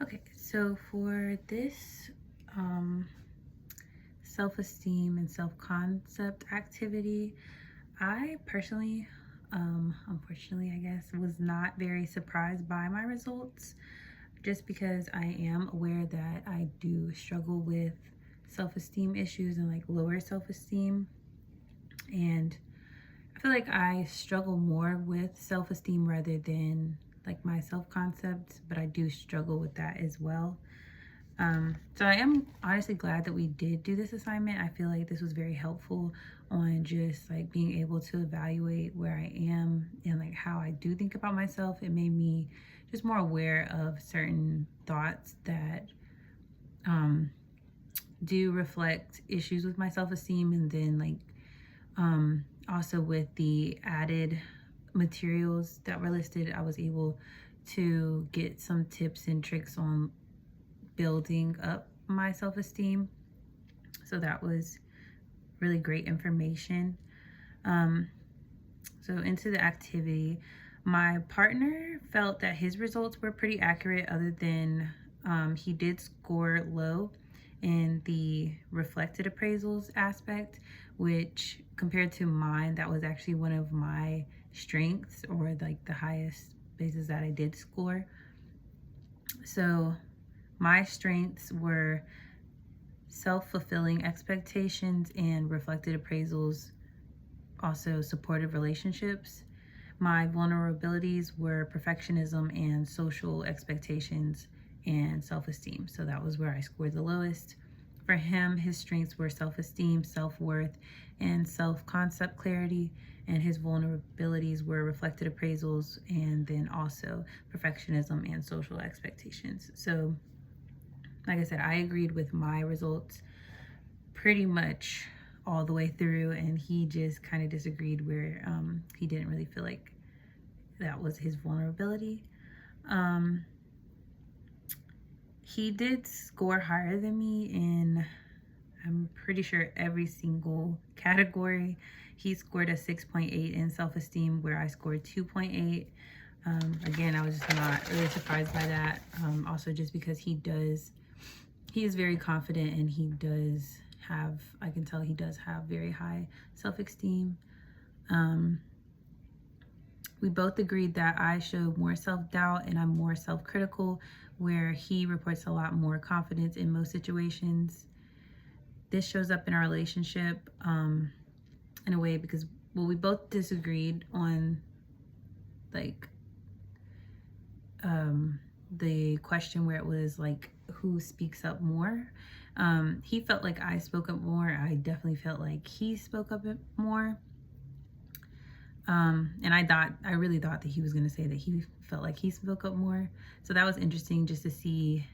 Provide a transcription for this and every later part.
Okay, so for this um, self-esteem and self-concept activity, I personally, unfortunately, I guess, was not very surprised by my results just because I am aware that I do struggle with self-esteem issues and like lower self-esteem. And I feel like I struggle more with self-esteem rather than like my self-concept, but I do struggle with that as well. So I am honestly glad that we did do this assignment. I feel like this was very helpful on just like being able to evaluate where I am and like how I do think about myself. It made me just more aware of certain thoughts that um, do reflect issues with my self-esteem, and then like also with the added materials that were listed, I was able to get some tips and tricks on building up my self-esteem. So that was really great information. Um, so into the activity, my partner felt that his results were pretty accurate, other than he did score low in the reflected appraisals aspect, which compared to mine, that was actually one of my strengths, or like the highest bases that I did score. So my strengths were self-fulfilling expectations and reflected appraisals, also supportive relationships. My vulnerabilities were perfectionism and social expectations and self-esteem. So that was where I scored the lowest. For him, his strengths were self-esteem, self-worth, and self-concept clarity. And his vulnerabilities were reflected appraisals and then also perfectionism and social expectations. So like I said, I agreed with my results pretty much all the way through, and he just kind of disagreed where he didn't really feel like that was his vulnerability. Um, he did score higher than me in, I'm pretty sure, every single category. He scored a 6.8 in self-esteem, where I scored 2.8. Again, I was just not really surprised by that. Also, just because he is very confident, and he does have, I can tell he does have very high self-esteem. We both agreed that I show more self-doubt and I'm more self-critical, where he reports a lot more confidence in most situations. This shows up in our relationship in a way because, well, we both disagreed on like the question where it was like, who speaks up more? He felt like I spoke up more. I definitely felt like he spoke up more. And I really thought that he was going to say that he felt like he spoke up more. So that was interesting just to see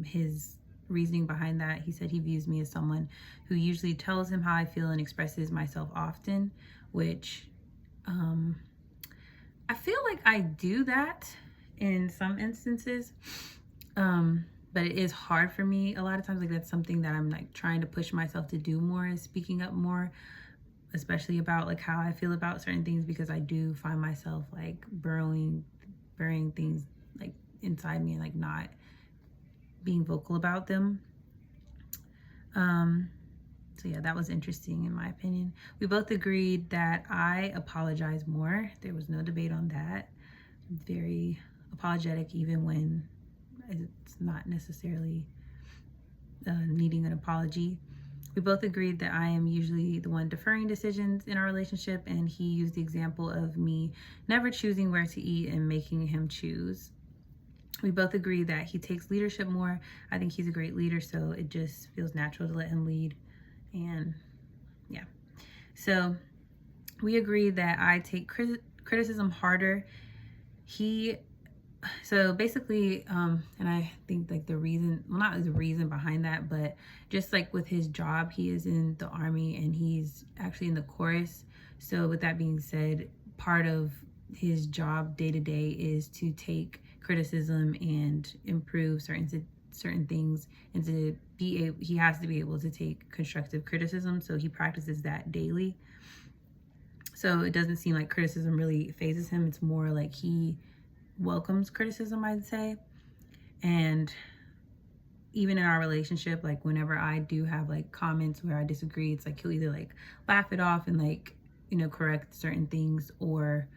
his reasoning behind that. He said he views me as someone who usually tells him how I feel and expresses myself often, which I feel like I do that in some instances. But it is hard for me a lot of times. Like, that's something that I'm like trying to push myself to do more, is speaking up more, especially about like how I feel about certain things, because I do find myself like burying things like inside me and like not being vocal about them. So yeah, that was interesting in my opinion. We both agreed that I apologize more. There was no debate on that. I'm very apologetic even when it's not necessarily needing an apology. We both agreed that I am usually the one deferring decisions in our relationship, and he used the example of me never choosing where to eat and making him choose. We both agree that he takes leadership more. I think he's a great leader, so it just feels natural to let him lead. And yeah. So we agree that I take criticism harder. So basically, and I think like the reason, well, not the reason behind that, but just like with his job, he is in the Army and he's actually in the chorus. So with that being said, part of his job day to day is to take criticism and improve certain things, and to be able, he has to be able to take constructive criticism. So he practices that daily. So it doesn't seem like criticism really phases him. It's more like he welcomes criticism, I'd say. And even in our relationship, like whenever I do have like comments where I disagree, it's like he'll either like laugh it off and like, you know, correct certain things, or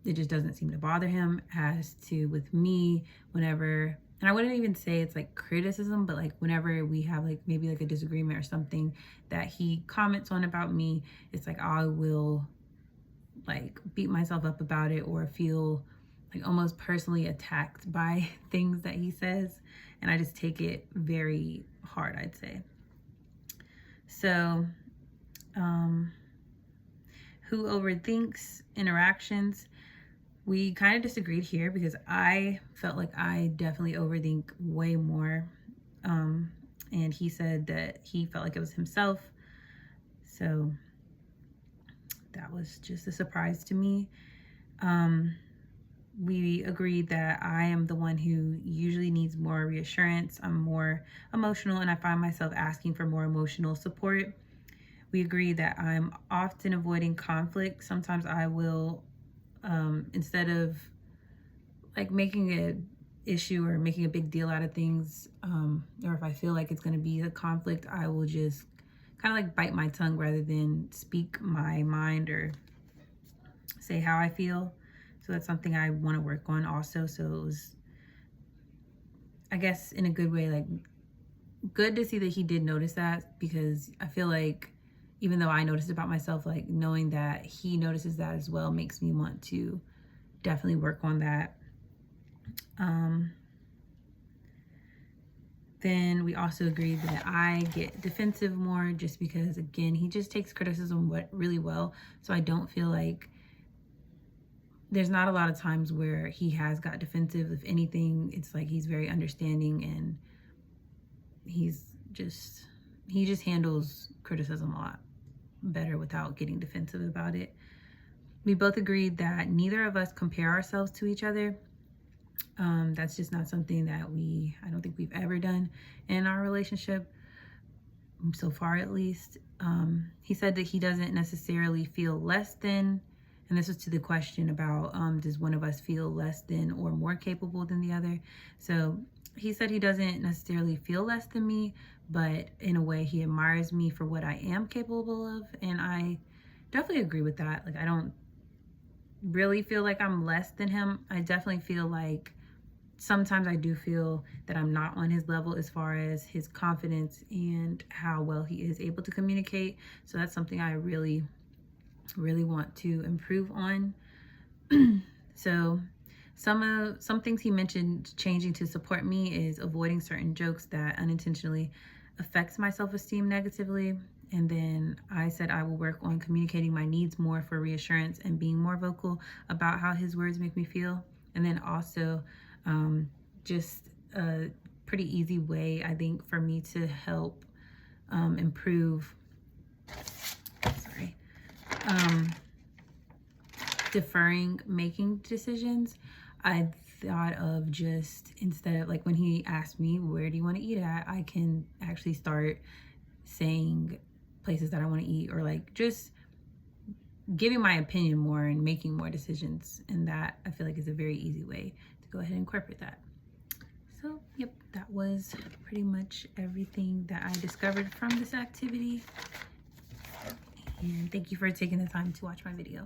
it just doesn't seem to bother him. As to with me, whenever, and I wouldn't even say it's like criticism, but like whenever we have like maybe like a disagreement or something that he comments on about me, it's like I will like beat myself up about it or feel like almost personally attacked by things that he says, and I just take it very hard, I'd say. So who overthinks interactions? We kind of disagreed here because I felt like I definitely overthink way more, and he said that he felt like it was himself. So that was just a surprise to me. We agreed that I am the one who usually needs more reassurance. I'm more emotional, and I find myself asking for more emotional support. We agreed that I'm often avoiding conflict. Sometimes I will, instead of like making an issue or making a big deal out of things, or if I feel like it's going to be a conflict, I will just kind of like bite my tongue rather than speak my mind or say how I feel. So that's something I want to work on also. So it was, I guess, in a good way, like good to see that he did notice that, because I feel like even though I noticed about myself, like knowing that he notices that as well makes me want to definitely work on that. Then we also agreed that I get defensive more, just because, again, he just takes criticism really well. So I don't feel like there's not a lot of times where he has got defensive. If anything, it's like he's very understanding, and he just handles criticism a lot better without getting defensive about it. We both agreed that neither of us compare ourselves to each other. That's just not something that I don't think we've ever done in our relationship, so far at least. He said that he doesn't necessarily feel less than, and this was to the question about does one of us feel less than or more capable than the other. So he said he doesn't necessarily feel less than me, but in a way he admires me for what I am capable of, and I definitely agree with that. Like, I don't really feel like I'm less than him. I definitely feel like sometimes I do feel that I'm not on his level as far as his confidence and how well he is able to communicate. So that's something I really, really want to improve on. So some things he mentioned changing to support me is avoiding certain jokes that unintentionally affects my self-esteem negatively. And then I said I will work on communicating my needs more for reassurance and being more vocal about how his words make me feel. And then also just a pretty easy way, I think, for me to help improve, deferring making decisions. I thought of just, instead of like when he asked me, where do you want to eat at, I can actually start saying places that I want to eat, or like just giving my opinion more and making more decisions. And that, I feel like, is a very easy way to go ahead and incorporate that. So, yep, that was pretty much everything that I discovered from this activity. And thank you for taking the time to watch my video.